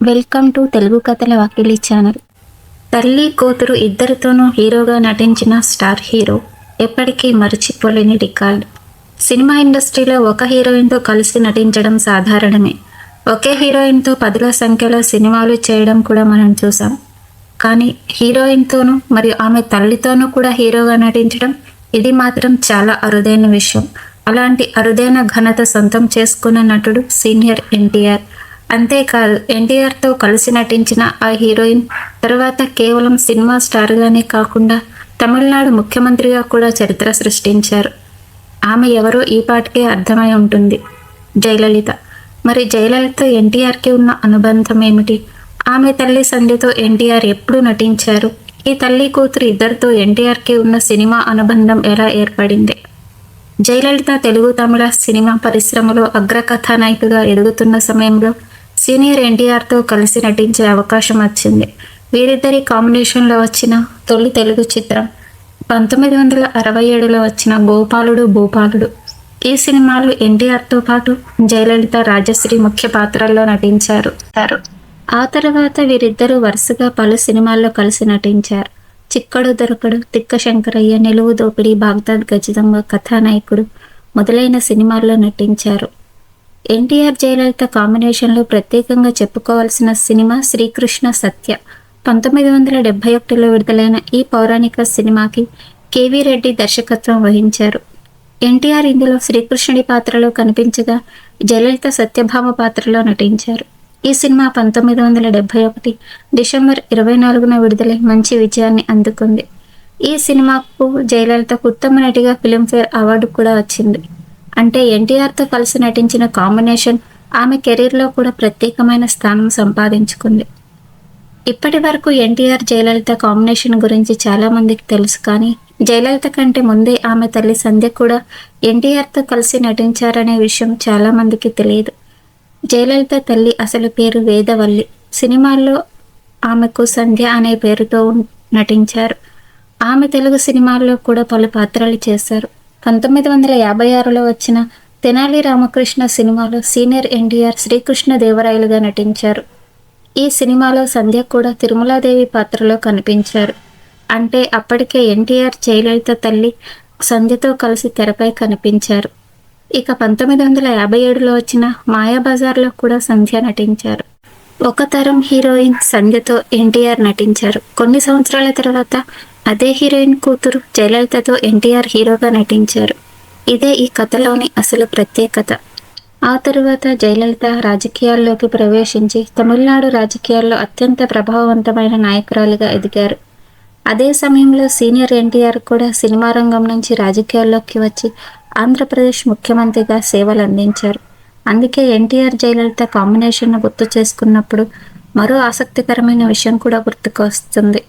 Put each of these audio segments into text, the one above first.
Welcome to Telugu కథల వాకిలి channel. తల్లి కూతురు ఇద్దరితోనూ హీరోగా నటించిన స్టార్ హీరో ఎప్పటికీ మరచిపోలేని రికార్డ్. సినిమా ఇండస్ట్రీలో ఒక హీరోయిన్తో కలిసి నటించడం సాధారణమే. ఒకే హీరోయిన్తో పదుల సంఖ్యలో సినిమాలు చేయడం కూడా మనం చూసాం. కానీ హీరోయిన్తోనూ మరియు ఆమె తల్లితోనూ కూడా హీరోగా నటించడం ఇది మాత్రం చాలా అరుదైన విషయం. అలాంటి అరుదైన ఘనత సొంతం చేసుకున్న నటుడు సీనియర్ ఎన్టీఆర్. అంతేకాదు, ఎన్టీఆర్తో కలిసి నటించిన ఆ హీరోయిన్ తర్వాత కేవలం సినిమా స్టార్గానే కాకుండా తమిళనాడు ముఖ్యమంత్రిగా కూడా చరిత్ర సృష్టించారు. ఆమె ఎవరో ఈ పాటికే అర్థమై ఉంటుంది, జయలలిత. మరి జయలలిత ఎన్టీఆర్కి ఉన్న అనుబంధం ఏమిటి? ఆమె తల్లి సంధ్యతో ఎన్టీఆర్ ఎప్పుడు నటించారు? ఈ తల్లి కూతురు ఇద్దరితో ఎన్టీఆర్కి ఉన్న సినిమా అనుబంధం ఎలా ఏర్పడింది? జయలలిత తెలుగు తమిళ సినిమా పరిశ్రమలో అగ్రకథానాయికగా ఎదుగుతున్న సమయంలో సీనియర్ ఎన్టీఆర్తో కలిసి నటించే అవకాశం వచ్చింది. వీరిద్దరి కాంబినేషన్లో వచ్చిన తొలి తెలుగు చిత్రం 1967లో వచ్చిన గోపాలుడు భూపాలుడు. ఈ సినిమాలో ఎన్టీఆర్తో పాటు జయలలిత, రాజశ్రీ ముఖ్య పాత్రల్లో నటించారు. ఆ తర్వాత వీరిద్దరూ వరుసగా పలు సినిమాల్లో కలిసి నటించారు. చిక్కడు దొరకడు, తిక్క శంకరయ్య, నిలువు దోపిడి, బాగ్దాద్ గజితంగా కథానాయకుడు మొదలైన సినిమాల్లో నటించారు. ఎన్టీఆర్ జయలలిత కాంబినేషన్లో ప్రత్యేకంగా చెప్పుకోవాల్సిన సినిమా శ్రీకృష్ణ సత్య. 1971లో విడుదలైన ఈ పౌరాణిక సినిమాకి కేవీ రెడ్డి దర్శకత్వం వహించారు. ఎన్టీఆర్ ఇందులో శ్రీకృష్ణుడి పాత్రలో కనిపించగా జయలలిత సత్యభామ పాత్రలో నటించారు. ఈ సినిమా 1971 డిసెంబర్ 24న విడుదలై మంచి విజయాన్ని అందుకుంది. ఈ సినిమాకు జయలలితకు ఉత్తమ నటిగా ఫిలింఫేర్ అవార్డు కూడా వచ్చింది. అంటే ఎన్టీఆర్తో కలిసి నటించిన కాంబినేషన్ ఆమె కెరీర్లో కూడా ప్రత్యేకమైన స్థానం సంపాదించుకుంది. ఇప్పటి వరకు ఎన్టీఆర్ జయలలిత కాంబినేషన్ గురించి చాలామందికి తెలుసు. కానీ జయలలిత కంటే ముందే ఆమె తల్లి సంధ్య కూడా ఎన్టీఆర్తో కలిసి నటించారనే విషయం చాలామందికి తెలియదు. జయలలిత తల్లి అసలు పేరు వేదవల్లి. సినిమాల్లో ఆమెకు సంధ్య అనే పేరుతో నటించారు. ఆమె తెలుగు సినిమాల్లో కూడా పలు పాత్రలు చేశారు. 1956లో వచ్చిన తెనాలి రామకృష్ణ సినిమాలో సీనియర్ ఎన్టీఆర్ శ్రీకృష్ణ దేవరాయలుగా నటించారు. ఈ సినిమాలో సంధ్య కూడా తిరుమలాదేవి పాత్రలో కనిపించారు. అంటే అప్పటికే ఎన్టీఆర్ జయలలిత తల్లి సంధ్యతో కలిసి తెరపై కనిపించారు. ఇక 1957లో వచ్చిన మాయాబజార్లో కూడా సంధ్య నటించారు. ఒక తరం హీరోయిన్ సంధ్యతో ఎన్టీఆర్ నటించారు. కొన్ని సంవత్సరాల తర్వాత అదే హీరోయిన్ కూతురు జయలలితతో ఎన్టీఆర్ హీరోగా నటించారు. ఇదే ఈ కథలోని అసలు ప్రత్యేకత. ఆ తరువాత జయలలిత రాజకీయాల్లోకి ప్రవేశించి తమిళనాడు రాజకీయాల్లో అత్యంత ప్రభావవంతమైన నాయకురాలిగా ఎదిగారు. అదే సమయంలో సీనియర్ ఎన్టీఆర్ కూడా సినిమా రంగం నుంచి రాజకీయాల్లోకి వచ్చి ఆంధ్రప్రదేశ్ ముఖ్యమంత్రిగా సేవలు అందించారు. అందుకే ఎన్టీఆర్ జయలలిత కాంబినేషన్ను గుర్తు చేసుకున్నప్పుడు మరో ఆసక్తికరమైన విషయం కూడా గుర్తుకు వస్తుంది.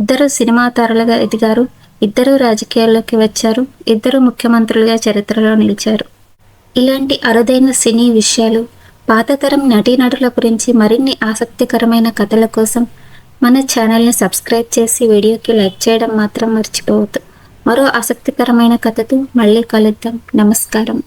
ఇద్దరు సినిమా తారలుగా ఎదిగారు, ఇద్దరు రాజకీయాల్లోకి వచ్చారు, ఇద్దరు ముఖ్యమంత్రులుగా చరిత్రలో నిలిచారు. ఇలాంటి అరుదైన సినీ విషయాలు, పాతతరం నటీనటుల గురించి మరిన్ని ఆసక్తికరమైన కథల కోసం మన ఛానల్ని సబ్స్క్రైబ్ చేసి వీడియోకి లైక్ చేయడం మాత్రం మర్చిపోవద్దు. మరో ఆసక్తికరమైన కథతో మళ్ళీ కలుద్దాం. నమస్కారం.